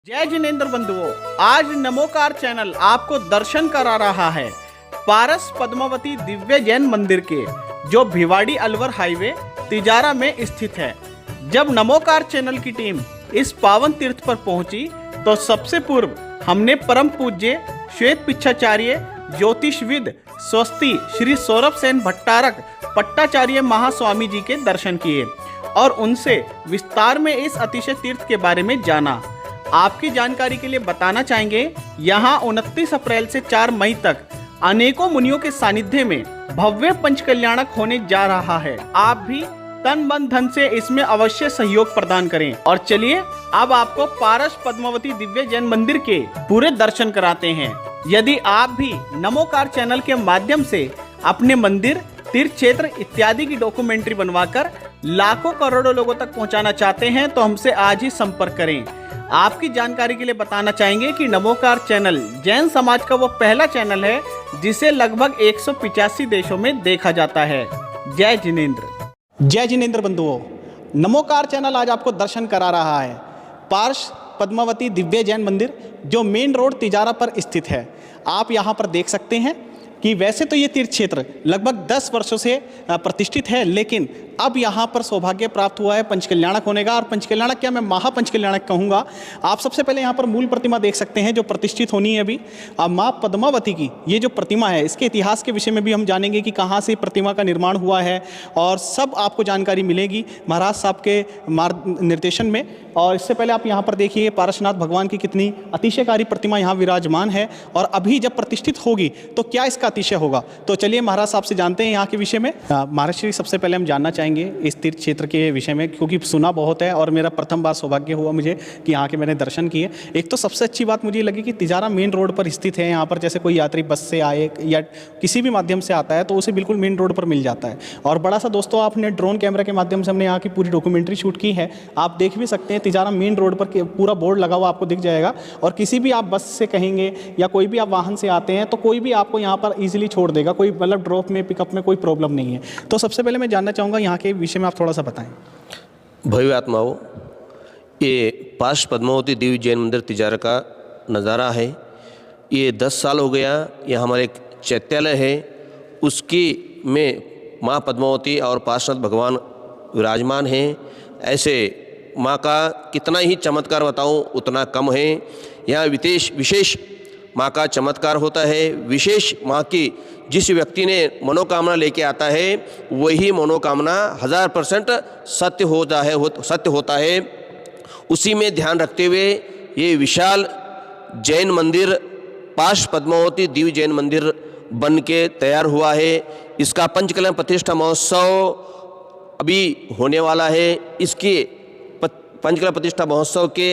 जय जिनेंद्र बंधुओं, आज नमोकार चैनल आपको दर्शन करा रहा है पारस पद्मावती दिव्य जैन मंदिर के, जो भिवाड़ी अलवर हाईवे तिजारा में स्थित है। जब नमोकार चैनल की टीम इस पावन तीर्थ पर पहुंची तो सबसे पूर्व हमने परम पूज्य श्वेत पिच्छाचार्य ज्योतिषविद स्वस्ति श्री सौरभ सेन भट्टारक पट्टाचार्य महास्वामी जी के दर्शन किए और उनसे विस्तार में इस अतिशय तीर्थ के बारे में जाना। आपकी जानकारी के लिए बताना चाहेंगे, यहाँ 29 अप्रैल से 4 मई तक अनेकों मुनियों के सानिध्य में भव्य पंचकल्याणक होने जा रहा है। आप भी तन मन धन से इसमें अवश्य सहयोग प्रदान करें। और चलिए अब आपको पारस पद्मावती दिव्य जैन मंदिर के पूरे दर्शन कराते हैं। यदि आप भी नमोकार चैनल के माध्यम से अपने मंदिर, तीर्थ क्षेत्र इत्यादि की डॉक्यूमेंट्री बनवाकर लाखों करोड़ों लोगों तक पहुंचाना चाहते हैं तो हमसे आज ही संपर्क करें। आपकी जानकारी के लिए बताना चाहेंगे कि नमोकार चैनल जैन समाज का वो पहला चैनल है जिसे लगभग 185 देशों में देखा जाता है। जय जिनेंद्र। जय जिनेंद्र बंधुओं, नमोकार चैनल आज आपको दर्शन करा रहा है पारस पद्मावती दिव्य जैन मंदिर, जो मेन रोड तिजारा पर स्थित है। आप यहाँ पर देख सकते हैं कि वैसे तो ये तीर्थ क्षेत्र लगभग 10 वर्षों से प्रतिष्ठित है, लेकिन अब यहाँ पर सौभाग्य प्राप्त हुआ है पंचकल्याणक होने का। और पंचकल्याणक क्या, मैं महापंचकल्याणक कहूँगा। आप सबसे पहले यहाँ पर मूल प्रतिमा देख सकते हैं जो प्रतिष्ठित होनी है अभी। अब माँ पद्मावती की ये जो प्रतिमा है, इसके इतिहास के विषय में भी हम जानेंगे कि कहाँ से प्रतिमा का निर्माण हुआ है और सब आपको जानकारी मिलेगी महाराज साहब के निर्देशन में। और इससे पहले आप यहाँ पर देखिए पारसनाथ भगवान की कितनी अतिशयकारी प्रतिमा यहाँ विराजमान है, और अभी जब प्रतिष्ठित होगी तो क्या इसका अतिशय होगा। तो चलिए महाराज साहब से जानते हैं यहाँ के विषय में। महाराज श्री, सबसे पहले हम जानना चाहेंगे इस तीर्थ क्षेत्र के विषय में, क्योंकि सुना बहुत है और मेरा प्रथम बार सौभाग्य हुआ मुझे कि यहाँ के मैंने दर्शन किए। एक तो सबसे अच्छी बात मुझे लगी कि तिजारा मेन रोड पर स्थित है। यहाँ पर जैसे कोई यात्री बस से आए या किसी भी माध्यम से आता है तो उसे बिल्कुल मेन रोड पर मिल जाता है। और बड़ा सा दोस्तों, आपने ड्रोन कैमरा के माध्यम से हमने यहाँ की पूरी डॉक्यूमेंट्री शूट की है। आप देख भी सकते हैं तिजारा मेन रोड पर पूरा बोर्ड लगा हुआ आपको दिख जाएगा। और किसी भी आप बस से कहेंगे या कोई भी आप वाहन से आते हैं तो कोई भी आपको यहाँ पर ईजिली छोड़ देगा, कोई मतलब ड्रॉप में पिकअप में कोई प्रॉब्लम नहीं है। तो सबसे पहले मैं जानना चाहूँगा यहाँ के विषय में आप थोड़ा सा बताएं। भव्य आत्माओं, ये पारस पद्मावती देवी जैन मंदिर तिजारा का नज़ारा है। ये 10 साल हो गया। ये हमारे एक चैत्यालय है, उसकी में माँ पद्मावती और पार्षद भगवान विराजमान हैं। ऐसे माँ का कितना ही चमत्कार बताऊं उतना कम है। यहाँ विशेष माँ का चमत्कार होता है। विशेष माँ की जिस व्यक्ति ने मनोकामना लेके आता है वही मनोकामना 1000% सत्य होता है। उसी में ध्यान रखते हुए ये विशाल जैन मंदिर पारस पद्मावती दिव्य जैन मंदिर बन के तैयार हुआ है। इसका पंचकल्याण प्रतिष्ठा महोत्सव अभी होने वाला है। इसके पंचकल्याण प्रतिष्ठा महोत्सव के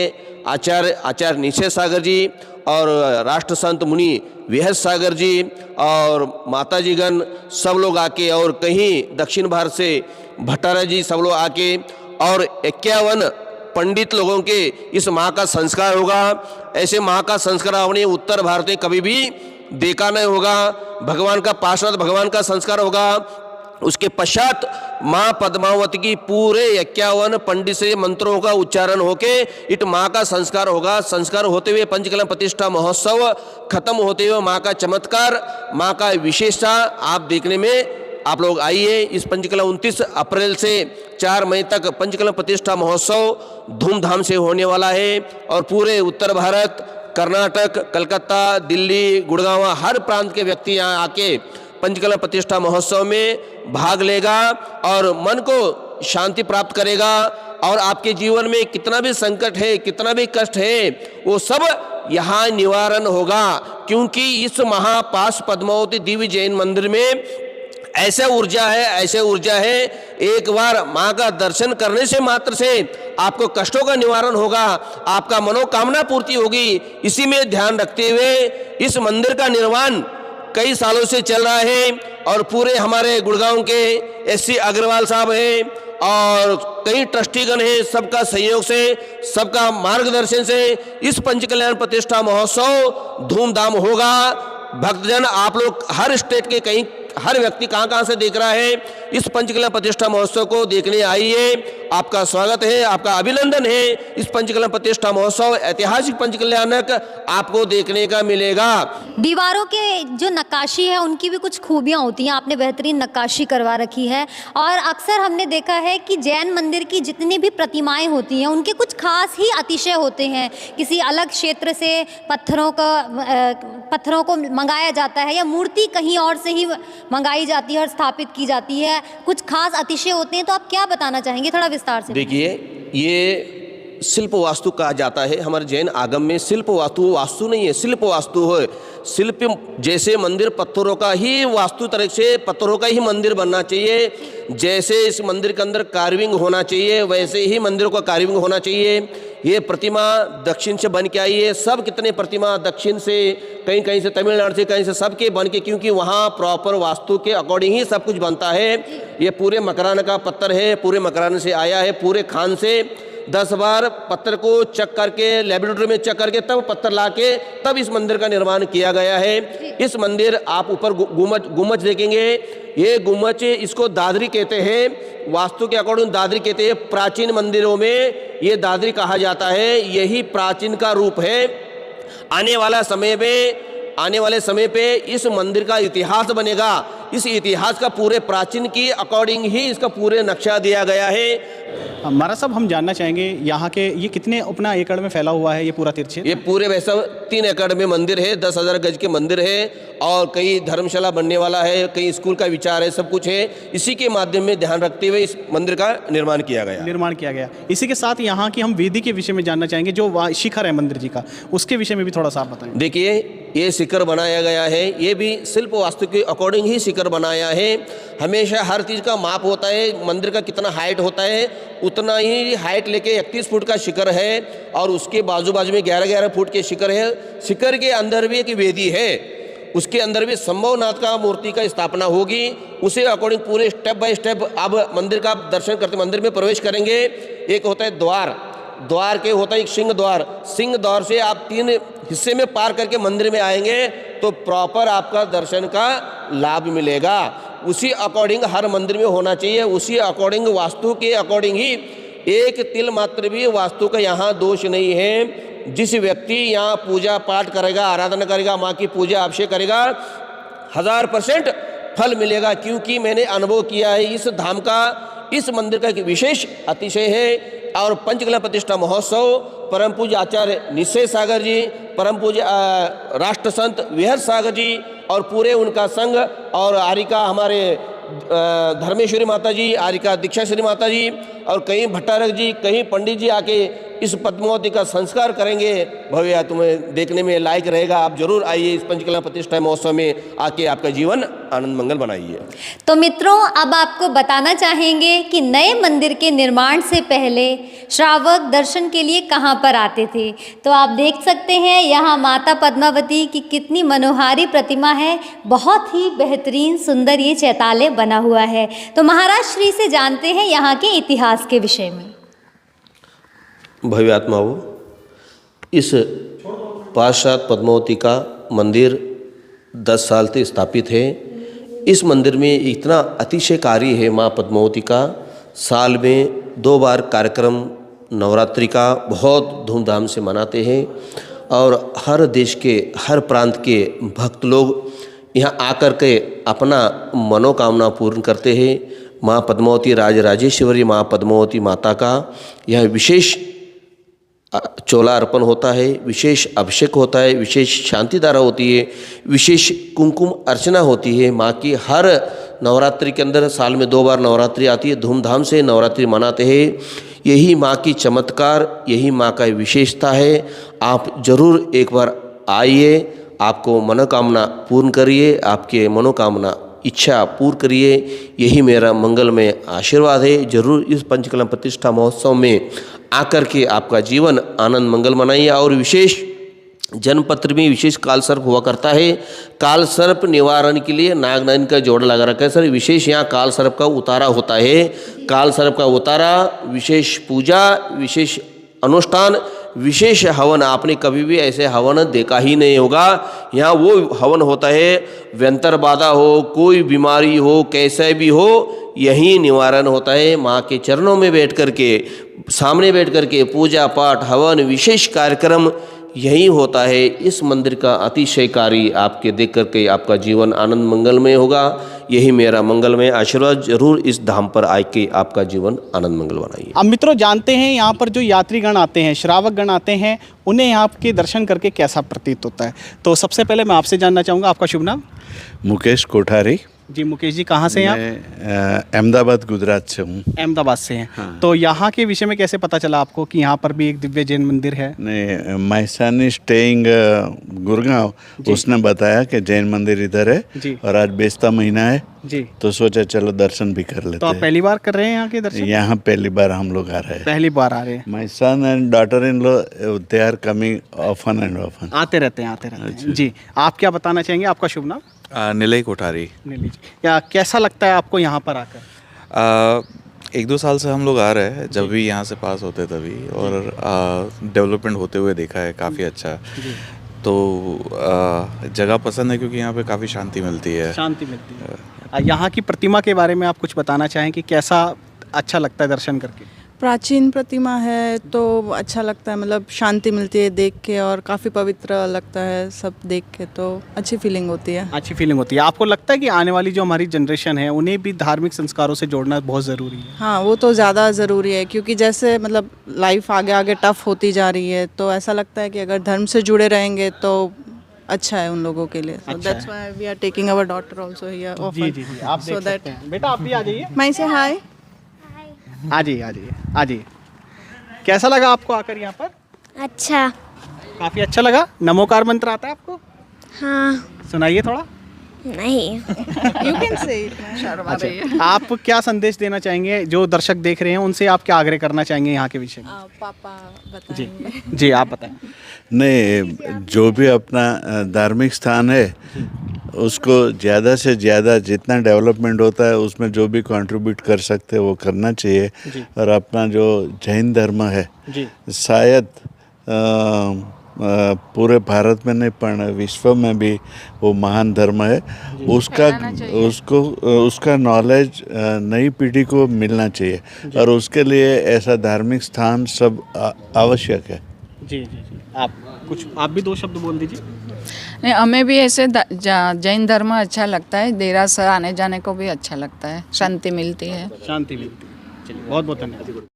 आचार्य निशय सागर जी और राष्ट्र संत मुनि विहत सागर जी और माताजीगण सब लोग आके, और कहीं दक्षिण भारत से भट्टारा जी सब लोग आके, और 51 पंडित लोगों के इस माँ का संस्कार होगा। ऐसे माँ का संस्कार आपने उत्तर भारत में कभी भी देखा नहीं होगा। भगवान का पार्षद भगवान का संस्कार होगा। उसके पश्चात माँ पद्मावती की पूरे 51 पंडित से मंत्रों का उच्चारण होके इट माँ का संस्कार होगा। संस्कार होते हुए पंचकल्याण प्रतिष्ठा महोत्सव खत्म होते हुए माँ का चमत्कार, माँ का विशेषता आप देखने में आप लोग आइए। इस पंचकल्याण 29 अप्रैल से 4 मई तक पंचकल्याण प्रतिष्ठा महोत्सव धूमधाम से होने वाला है। और पूरे उत्तर भारत, कर्नाटक, कलकत्ता, दिल्ली, गुड़गांव, हर प्रांत के व्यक्ति यहाँ आके पंचकल्याण प्रतिष्ठा महोत्सव में भाग लेगा और मन को शांति प्राप्त करेगा। और आपके जीवन में कितना भी संकट है, कितना भी कष्ट है, वो सब यहाँ निवारण होगा। क्योंकि इस महापारस पद्मावती दिव्य जैन मंदिर में ऐसे ऊर्जा है, एक बार माँ का दर्शन करने से मात्र से आपको कष्टों का निवारण होगा, आपका मनोकामना पूर्ति होगी। इसी में ध्यान रखते हुए इस मंदिर का निर्माण कई सालों से चल रहा है। और पूरे हमारे गुड़गांव के एससी अग्रवाल साहब हैं और कई ट्रस्टीगण हैं, सबका सहयोग से, सबका मार्गदर्शन से इस पंचकल्याण प्रतिष्ठा महोत्सव धूमधाम होगा। भक्तजन आप लोग हर स्टेट के कहीं हर व्यक्ति कहाँ से देख रहा है, इस पंचकला प्रतिष्ठा महोत्सव को देखने आइए। आपका स्वागत है, आपका अभिनंदन है। इस पंचकला प्रतिष्ठा महोत्सव ऐतिहासिक पंचकल्याणक आपको देखने का मिलेगा। दीवारों के जो नक्काशी है उनकी भी कुछ खूबियाँ होती हैं, आपने बेहतरीन नक्काशी करवा रखी है। और अक्सर हमने देखा है कि जैन मंदिर की जितनी भी प्रतिमाएं होती हैं उनके कुछ खास ही अतिशय होते हैं। किसी अलग क्षेत्र से पत्थरों को मंगाया जाता है या मूर्ति कहीं और से ही मंगाई जाती है और स्थापित की जाती है, कुछ खास अतिशय होते हैं। तो आप क्या बताना चाहेंगे थोड़ा विस्तार से? देखिए, ये शिल्प वास्तु कहा जाता है हमारे जैन आगम में। शिल्प वास्तु वास्तु नहीं है, शिल्प वास्तु है। शिल्प जैसे मंदिर पत्थरों का ही वास्तु तरह से पत्थरों का ही मंदिर बनना चाहिए। जैसे इस मंदिर के अंदर कार्विंग होना चाहिए वैसे ही मंदिरों का कार्विंग होना चाहिए। ये प्रतिमा दक्षिण से बन के आई है। सब कितने प्रतिमा दक्षिण से, कहीं कहीं से तमिलनाडु से, कहीं से सबके बन के, क्योंकि वहाँ प्रॉपर वास्तु के अकॉर्डिंग ही सब कुछ बनता है। ये पूरे मकरान का पत्थर है, पूरे मकरान से आया है, पूरे खान से 10 बार पत्थर को चेक करके लेबोरेटरी में चेक करके तब पत्थर लाके तब इस मंदिर का निर्माण किया गया है। इस मंदिर आप ऊपर गुम्बज देखेंगे, ये गुम्बज इसको दादरी कहते हैं, वास्तु के अकॉर्डिंग दादरी कहते हैं। प्राचीन मंदिरों में ये दादरी कहा जाता है, यही प्राचीन का रूप है। आने वाले समय पे इस मंदिर का इतिहास बनेगा। इस इतिहास का पूरे प्राचीन की अकॉर्डिंग ही इसका पूरे नक्शा दिया गया है। महाराज साहब, हम जानना चाहेंगे यहाँ के ये कितने अपना एकड़ में फैला हुआ है ये पूरा तीर्थ क्षेत्र? ये पूरे वैसा 3 एकड़ में मंदिर है, 10,000 गज के मंदिर है और कई धर्मशाला बनने वाला है, कई स्कूल का विचार है, सब कुछ है। इसी के माध्यम में ध्यान रखते हुए इस मंदिर का निर्माण किया गया। इसी के साथ यहाँ की हम वेदी के विषय में जानना चाहेंगे, जो शिखर है मंदिर जी का, उसके विषय में भी थोड़ा सा आप बताएं। देखिए, ये शिखर बनाया गया है, ये भी शिल्प वास्तु के अकॉर्डिंग ही शिखर बनाया है। हमेशा हर चीज़ का माप होता है, मंदिर का कितना हाइट होता है उतना ही हाइट लेके 31 फुट का शिखर है और उसके बाजू में 11-11 फुट के शिखर है। शिखर के अंदर भी एक वेदी है, उसके अंदर भी संभवनाथ का मूर्ति का स्थापना होगी। उसे अकॉर्डिंग पूरे स्टेप बाय स्टेप अब मंदिर का दर्शन करते मंदिर में प्रवेश करेंगे। एक होता है द्वार के होता है एक सिंह द्वार से आप 3 हिस्से में पार करके मंदिर में आएंगे तो प्रॉपर आपका दर्शन का लाभ मिलेगा। उसी अकॉर्डिंग हर मंदिर में होना चाहिए, उसी अकॉर्डिंग वास्तु के अकॉर्डिंग ही। एक तिल मात्र भी वास्तु का यहाँ दोष नहीं है। जिस व्यक्ति यहाँ पूजा पाठ करेगा, आराधना करेगा, माँ की पूजा अभिषेक करेगा, 1000% फल मिलेगा। क्योंकि मैंने अनुभव किया है इस धाम का, इस मंदिर का एक विशेष अतिशय है। और पंचकला प्रतिष्ठा महोत्सव परम पूज्य आचार्य निश्चय सागर जी, परम पूज्य राष्ट्र संत विहर सागर जी और पूरे उनका संघ और आरिका हमारे धर्मेश्वरी माता जी, आरिका दीक्षाश्री माता जी और कहीं भट्टारक जी, कहीं पंडित जी आके इस पद्मावती का संस्कार करेंगे। भव्य तुम्हें देखने में लायक रहेगा। आप जरूर आइए इस पंचकला प्रतिष्ठा महोत्सव में आके आपका जीवन आनंद मंगल बनाइए। तो मित्रों, अब आपको बताना चाहेंगे कि नए मंदिर के निर्माण से पहले श्रावक दर्शन के लिए कहाँ पर आते थे। तो आप देख सकते हैं यहाँ माता पद्मावती की कितनी मनोहारी प्रतिमा है, बहुत ही बेहतरीन सुंदर ये चैतालय बना हुआ है। तो महाराज श्री से जानते हैं यहाँ के इतिहास के विषय में। भव्य आत्माओं, इस पार्षद पद्मावती का मंदिर 10 साल से स्थापित है। इस मंदिर में इतना अतिशयकारी है माँ पद्मावती का, साल में 2 बार कार्यक्रम नवरात्रि का बहुत धूमधाम से मनाते हैं और हर देश के हर प्रांत के भक्त लोग यहाँ आकर के अपना मनोकामना पूर्ण करते हैं। माँ पद्मावती राजराजेश्वरी माँ पद्मावती माता का यह विशेष चोला अर्पण होता है, विशेष अभिषेक होता है, विशेष शांति धारा होती है, विशेष कुमकुम अर्चना होती है। माँ की हर नवरात्रि के अंदर साल में 2 बार नवरात्रि आती है, धूमधाम से नवरात्रि मनाते हैं। यही माँ की चमत्कार, यही माँ का विशेषता है। आप जरूर एक बार आइए, आपको मनोकामना पूर्ण करिए, आपके मनोकामना इच्छा पूर्ण करिए, यही मेरा मंगलमय आशीर्वाद है। जरूर इस पंचकला प्रतिष्ठा महोत्सव में आकर के आपका जीवन आनंद मंगल मनाइए। और विशेष जन्मपत्र में विशेष काल सर्प हुआ करता है, काल सर्प निवारण के लिए नागनाइन का जोड़ा लगा रखा है सर। विशेष यहाँ काल सर्प का उतारा होता है, काल सर्प का उतारा, विशेष पूजा, विशेष अनुष्ठान, विशेष हवन, आपने कभी भी ऐसे हवन देखा ही नहीं होगा। यहाँ वो हवन होता है, व्यंतर बाधा हो, कोई बीमारी हो, कैसे भी हो, यही निवारण होता है। माँ के चरणों में बैठ करके, सामने बैठ करके पूजा पाठ हवन विशेष कार्यक्रम यही होता है। इस मंदिर का अतिशयकारी आपके देख करके आपका जीवन आनंद मंगलमय होगा। यही मेरा मंगलमय आशीर्वाद। जरूर इस धाम पर आके आपका जीवन आनंद मंगल बनाइए। अब मित्रों जानते हैं यहाँ पर जो यात्रीगण आते हैं, श्रावक गण आते हैं, उन्हें यहाँ के दर्शन करके कैसा प्रतीत होता है। तो सबसे पहले मैं आपसे जानना चाहूँगा, आपका शुभ नाम? मुकेश कोठारी। जी मुकेश जी, कहाँ से हैं आप? मैं अहमदाबाद गुजरात से हूँ। अहमदाबाद से हैं। हाँ। तो यहाँ के विषय में कैसे पता चला आपको कि यहाँ पर भी एक दिव्य जैन मंदिर है? नहीं, my son is staying Gurgaon, उसने बताया कि जैन मंदिर इधर है जी। और आज बेस्ता महीना है जी। तो सोचा चलो दर्शन भी कर लेते तो आप हैं। पहली बार कर रहे हैं यहाँ के दर्शन? यहाँ पहली बार हम लोग आ रहे हैं। पहली बार आ रहे हैं। My son and daughter in law they are coming often and often. आते रहते हैं। जी, आप क्या बताना चाहेंगे? आपका शुभ नाम? नीलय कोठारी। नीली जी, या कैसा लगता है आपको यहाँ पर आकर? 1-2 साल से हम लोग आ रहे हैं, जब भी यहाँ से पास होते तभी, और डेवलपमेंट होते हुए देखा है, काफ़ी अच्छा। तो जगह पसंद है क्योंकि यहाँ पे काफ़ी शांति मिलती है। शांति मिलती है। यहाँ की प्रतिमा के बारे में आप कुछ बताना चाहें कि कैसा अच्छा लगता है दर्शन करके? प्राचीन प्रतिमा है तो अच्छा लगता है, मतलब शांति मिलती है देख के और काफ़ी पवित्र लगता है सब देख के, तो अच्छी फीलिंग होती है। अच्छी फीलिंग होती है। आपको लगता है कि आने वाली जो हमारी जनरेशन है उन्हें भी धार्मिक संस्कारों से जोड़ना बहुत ज़रूरी है? हाँ, वो तो ज़्यादा ज़रूरी है क्योंकि जैसे मतलब लाइफ आगे आगे टफ होती जा रही है, तो ऐसा लगता है कि अगर धर्म से जुड़े रहेंगे तो अच्छा है उन लोगों के लिए। So अच्छा that's why we are taking our daughter also here often. जी जी जी, आप देख So that सकते हैं। बेटा आप भी आ जाइए। मैं से हाय। आ जाइए आ जाइए आ जाइए। कैसा लगा आपको आकर यहाँ पर? अच्छा। काफ़ी अच्छा लगा। नमोकार मंत्र आता है आपको? हाँ। सुनाइए थोड़ा। नहीं। You can say it, मैं शर्मा रही है। आप क्या संदेश देना चाहेंगे जो दर्शक देख रहे हैं, उनसे आप क्या आग्रह करना चाहेंगे यहाँ के विषय में? पापा जी बताएंगे। जी, आप बताएं। नहीं, जो भी अपना धार्मिक स्थान है उसको ज़्यादा से ज़्यादा जितना डेवलपमेंट होता है उसमें जो भी कंट्रीब्यूट कर सकते हैं वो करना चाहिए। और अपना जो जैन धर्म है जी शायद पूरे भारत में नहीं पर विश्व में भी वो महान धर्म है। उसका नॉलेज नई पीढ़ी को मिलना चाहिए और उसके लिए ऐसा धार्मिक स्थान सब आवश्यक है। जी जी जी, आप भी 2 शब्द बोल दीजिए। नहीं, हमें भी ऐसे जैन धर्म अच्छा लगता है, देरासर आने जाने को भी अच्छा लगता है, शांति मिलती है। शांति मिलती है। चलिए, बहुत बहुत धन्यवाद।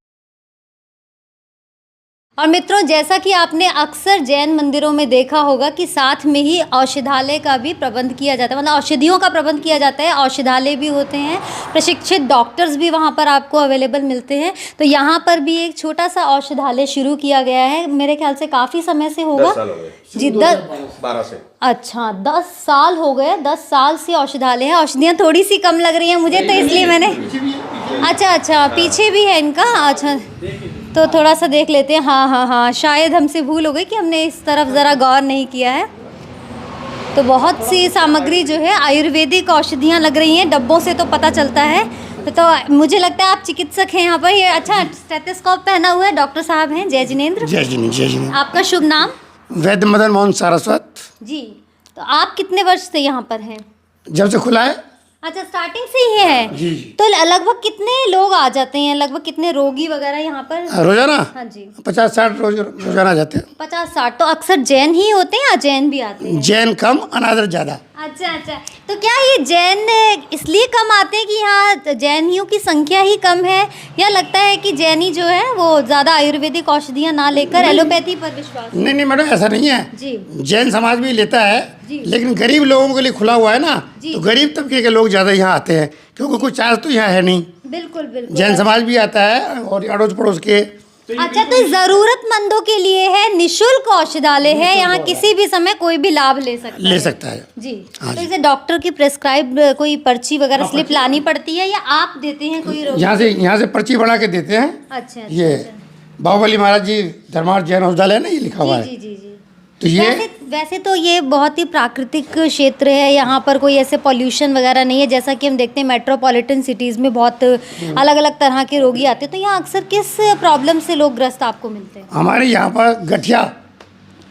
और मित्रों, जैसा कि आपने अक्सर जैन मंदिरों में देखा होगा कि साथ में ही औषधालय का भी प्रबंध किया जाता है, मतलब औषधियों का प्रबंध किया जाता है। औषधालय भी होते हैं, प्रशिक्षित डॉक्टर्स भी वहाँ पर आपको अवेलेबल मिलते हैं। तो यहाँ पर भी एक छोटा सा औषधालय शुरू किया गया है, मेरे ख्याल से काफ़ी समय से होगा। 10 साल हो गए जी, 12 से। अच्छा, 10 साल हो गए। 10 साल से औषधालय है। औषधियाँ थोड़ी सी कम लग रही हैं मुझे, तो इसलिए मैंने अच्छा पीछे भी है इनका। अच्छा, तो थोड़ा सा देख लेते हैं। हाँ, शायद हमसे भूल हो गई कि हमने इस तरफ ज़रा गौर नहीं किया है। तो बहुत सी सामग्री जो है आयुर्वेदिक औषधियाँ लग रही हैं, डब्बों से तो पता चलता है। तो मुझे लगता है आप चिकित्सक हैं यहाँ पर। ये अच्छा, स्टेथोस्कोप पहना हुआ है, डॉक्टर साहब हैं जय जिनेंद्र। जय जिनेंद्र। आपका शुभ नाम? वैद्य मदन मोहन सारस्वत। जी, तो आप कितने वर्ष से यहाँ पर हैं? जब से खुला है। अच्छा, स्टार्टिंग से ही है। जी। तो लगभग कितने लोग आ जाते हैं, लगभग कितने रोगी वगैरह यहाँ पर रोजाना? हाँ जी, 50-60 रोजाना जाते हैं। 50-60। तो अक्सर जैन ही होते हैं या जैन भी आते हैं? जैन कम, अनादर ज्यादा। अच्छा, तो क्या ये जैन इसलिए कम आते हैं कि यहाँ जैनियों की संख्या ही कम है, या लगता है कि जैनी जो है वो ज़्यादा आयुर्वेदिक औषधियाँ ना लेकर एलोपैथी पर विश्वास? नहीं मैडम, ऐसा नहीं है जी। जैन समाज भी लेता है, लेकिन गरीब लोगों के लिए खुला हुआ है ना, तो गरीब तबके के लोग ज़्यादा यहाँ आते हैं क्योंकि कोई चार्ज तो यहाँ है नहीं। बिल्कुल। जैन समाज भी आता है और अड़ोस पड़ोस के। अच्छा, तो ज़रूरतमंदों के लिए है, निःशुल्क औषधालय है, यहाँ किसी भी समय कोई भी लाभ ले सकता है। जी। हाँ तो जी। इसे डॉक्टर की प्रेस्क्राइब कोई पर्ची वगैरह स्लिप लानी पड़ती है या आप देते हैं कोई रोगी? यहाँ से पर्ची बना के देते हैं। अच्छा। ये बाहुबली महाराज जी धर्मार्थ जैन औषधालय है ना, ये लिखा हुआ है। जी। तो ये वैसे तो ये बहुत ही प्राकृतिक क्षेत्र है, यहाँ पर कोई ऐसे पॉल्यूशन वगैरह नहीं है, जैसा कि हम देखते हैं मेट्रोपॉलिटन सिटीज़ में बहुत अलग अलग तरह के रोगी आते हैं। तो यहाँ अक्सर किस प्रॉब्लम से लोग ग्रस्त आपको मिलते हैं? हमारे यहाँ पर गठिया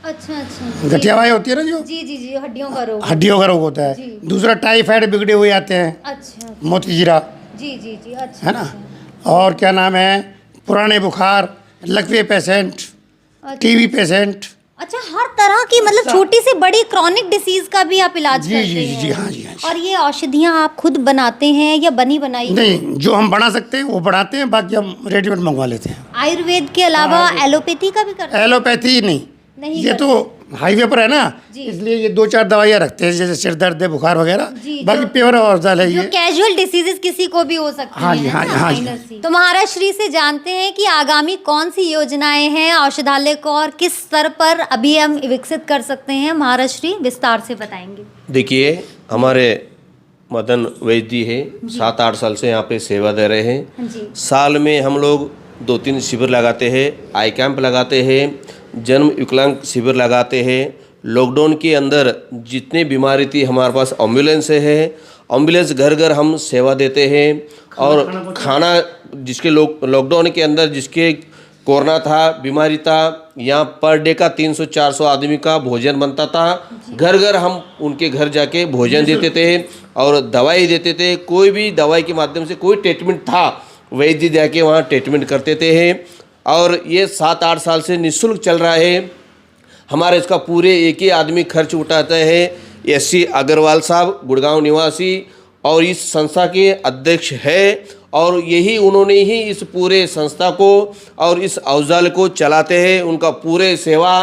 अच्छा गठियावाई होती है ना, जो जी हड्डियों का रोग। हड्डियों का रोग होता है। दूसरा टाइफाइड बिगड़े हुए आते हैं, अच्छा मोतीजीरा, जी अच्छा है ना। और क्या नाम है, पुराने बुखार, लकवे पेशेंट, टीबी पेशेंट। अच्छा, हर तरह की मतलब छोटी से बड़ी क्रॉनिक डिसीज का भी आप इलाज जी करते जी हैं? जी हाँ जी हाँ जी। और ये औषधियाँ आप खुद बनाते हैं या बनी बनाई? नहीं, जो हम बना सकते हैं वो बनाते हैं, बाकी हम रेडीमेड मंगवा लेते हैं। आयुर्वेद के अलावा एलोपैथी का भी करते हैं? एलोपैथी नहीं ये तो हाईवे पर है ना, इसलिए ये 2-4 दवाइयाँ रखते हैं, जैसे सिर दर्द है, बुखार वगैरह। बाकी प्योर औषध है जो ये। कैजुअल डिसीजेस किसी को भी हो सकती हाँ जी, हैं, हाँ जी, ना, हाँ जी। minor सी। तो महाराज श्री से जानते हैं कि आगामी कौन सी योजनाएं हैं औषधालय को और किस स्तर पर अभी हम विकसित कर सकते हैं। महाराज श्री विस्तार से बताएंगे। देखिए, हमारे मदन वैद्य है, 7-8 साल से यहाँ पे सेवा दे रहे हैं। साल में हम लोग 2-3 शिविर लगाते हैं, आई कैंप लगाते हैं, जन्म विकलांग शिविर लगाते हैं। लॉकडाउन के अंदर जितनी बीमारी थी हमारे पास एम्बुलेंस है, एम्बुलेंस घर घर हम सेवा देते हैं। और खाना जिसके लॉकडाउन के अंदर जिसके कोरोना था, बीमारी था, यहाँ पर डे का 300-400 आदमी का भोजन बनता था। घर घर हम उनके घर जाके भोजन देते थे और दवाई देते थे। कोई भी दवाई के माध्यम से कोई ट्रीटमेंट था, वैद्य जाके वहाँ ट्रीटमेंट करते थे। और ये 7-8 साल से निःशुल्क चल रहा है। हमारे इसका पूरे एक ही आदमी खर्च उठाते हैं, एससी अग्रवाल साहब, गुड़गांव निवासी, और इस संस्था के अध्यक्ष है। और यही उन्होंने ही इस पूरे संस्था को और इस औषधालय को चलाते हैं। उनका पूरे सेवा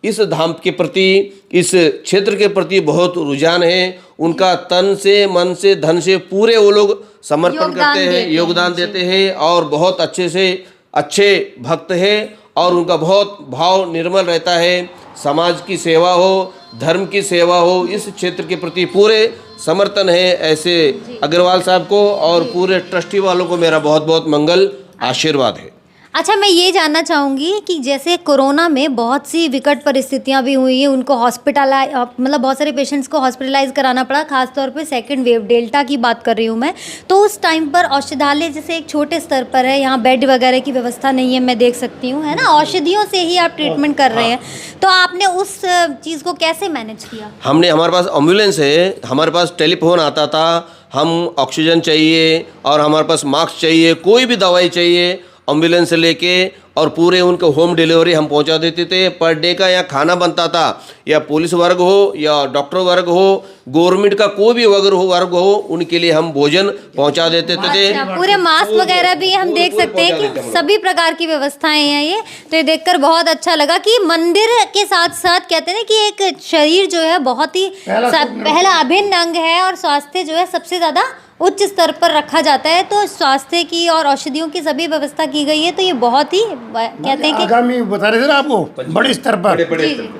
इस धाम के प्रति, इस क्षेत्र के प्रति बहुत रुझान है। उनका तन से, मन से, धन से पूरे वो लोग समर्पण करते हैं, योगदान देते हैं और बहुत अच्छे से अच्छे भक्त है। और उनका बहुत भाव निर्मल रहता है। समाज की सेवा हो, धर्म की सेवा हो, इस क्षेत्र के प्रति पूरे समर्थन है। ऐसे अग्रवाल साहब को और पूरे ट्रस्टी वालों को मेरा बहुत बहुत मंगल आशीर्वाद है। अच्छा, मैं ये जानना चाहूँगी कि जैसे कोरोना में बहुत सी विकट परिस्थितियाँ भी हुई हैं, उनको मतलब बहुत सारे पेशेंट्स को हॉस्पिटलाइज कराना पड़ा, खासतौर पे सेकंड वेव डेल्टा की बात कर रही हूँ मैं। तो उस टाइम पर औषधालय जैसे एक छोटे स्तर पर है, यहाँ बेड वगैरह की व्यवस्था नहीं है, मैं देख सकती हूँ, है ना, औषधियों से ही आप ट्रीटमेंट कर रहे हैं। तो आपने उस चीज़ को कैसे मैनेज किया? हमारे पास एम्बुलेंस है, हमारे पास टेलीफोन आता था, हम ऑक्सीजन चाहिए और हमारे पास मास्क चाहिए, कोई भी दवाई चाहिए, एम्बुलेंस लेके और पूरे उनको होम डिलीवरी हम पहुंचा देते थे। पर डे का यहाँ खाना बनता था, या पुलिस वर्ग हो या डॉक्टर वर्ग हो, गवर्नमेंट का कोई भी वर्ग हो, उनके लिए हम भोजन पहुंचा देते थे। पूरे मास्क वगैरह भी हम देख सकते हैं कि सभी प्रकार की व्यवस्थाएं हैं ये। तो ये देखकर बहुत अच्छा लगा कि मंदिर के साथ साथ कहते हैं कि एक शरीर जो है बहुत ही पहला अभिन्न अंग है और स्वास्थ्य जो है सबसे ज़्यादा उच्च स्तर पर रखा जाता है। तो स्वास्थ्य की और औषधियों की सभी व्यवस्था की गई है। तो ये बहुत ही कहते हैं कि आगामी बता रहे थे ना आपको, बड़े स्तर पर,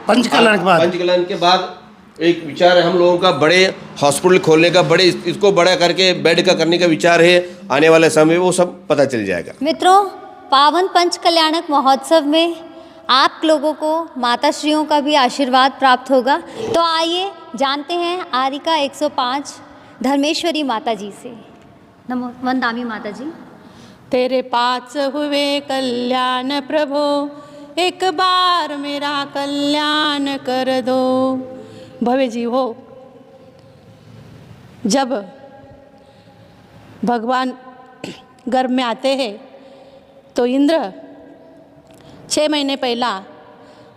पंचकल्याण के बाद एक विचार है हम लोगों का, बड़े हॉस्पिटल खोलने का, बड़े इसको बड़ा करके बेड का करने का विचार है। आने वाले समय वो सब पता चल जाएगा। मित्रों, पावन पंचकल्याणक महोत्सव में आप लोगों को माताश्रियों का भी आशीर्वाद प्राप्त होगा। तो आइए जानते हैं आरिका 105 धर्मेश्वरी माता जी से। नमो वंदामी माता जी। तेरे पास हुए कल्याण प्रभु, एक बार मेरा कल्याण कर दो। भव्य जी हो, जब भगवान गर्भ में आते हैं तो इंद्र 6 महीने पहला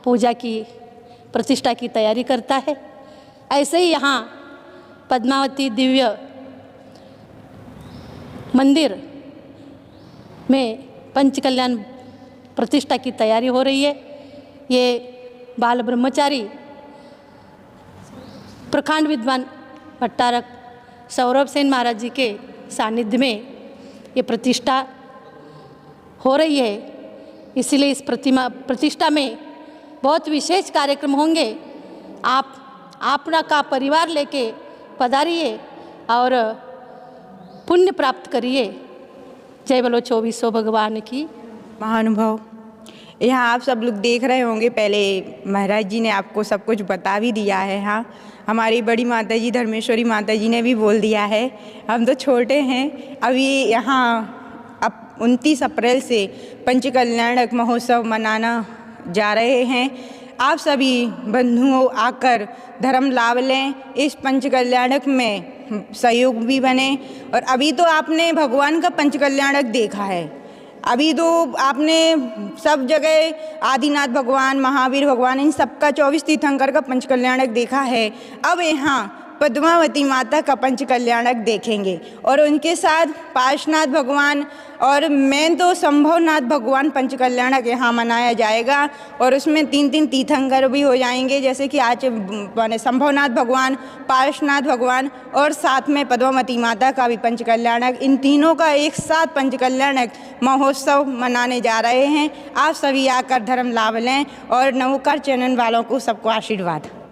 पूजा की प्रतिष्ठा की तैयारी करता है। ऐसे ही यहाँ पद्मावती दिव्य मंदिर में पंचकल्याण प्रतिष्ठा की तैयारी हो रही है। ये बाल ब्रह्मचारी प्रखंड विद्वान भट्टारक सौरभ सेन महाराज जी के सानिध्य में ये प्रतिष्ठा हो रही है। इसीलिए इस प्रतिष्ठा में बहुत विशेष कार्यक्रम होंगे। आप अपना का परिवार लेके पधारिए और पुण्य प्राप्त करिए। जय बोलो 2400 भगवान की। महानुभाव, यहाँ आप सब लोग देख रहे होंगे, पहले महाराज जी ने आपको सब कुछ बता भी दिया है। हाँ, हमारी बड़ी माता जी धर्मेश्वरी माता जी ने भी बोल दिया है। हम तो छोटे हैं, अभी यहाँ अब 29 अप्रैल से पंचकल्याणक महोत्सव मनाना जा रहे हैं। आप सभी बंधुओं आकर धर्म लाभ लें, इस पंचकल्याणक में सहयोग भी बने। और अभी तो आपने भगवान का पंचकल्याणक देखा है, अभी तो आपने सब जगह आदिनाथ भगवान, महावीर भगवान, इन सबका 24 तीर्थंकर का पंचकल्याणक देखा है। अब यहाँ पद्मावती माता का पंचकल्याणक देखेंगे और उनके साथ पार्श्वनाथ भगवान और मेन तो संभवनाथ भगवान पंचकल्याणक यहाँ मनाया जाएगा। और उसमें 3-3 तीर्थंकर भी हो जाएंगे, जैसे कि आज माने संभवनाथ भगवान, पार्श्वनाथ भगवान और साथ में पद्मावती माता का भी पंचकल्याणक, इन तीनों का एक साथ पंचकल्याणक महोत्सव मनाने जा रहे हैं। आप सभी आकर धर्म लाभ लें और नवोकार चैनल वालों को सबको आशीर्वाद।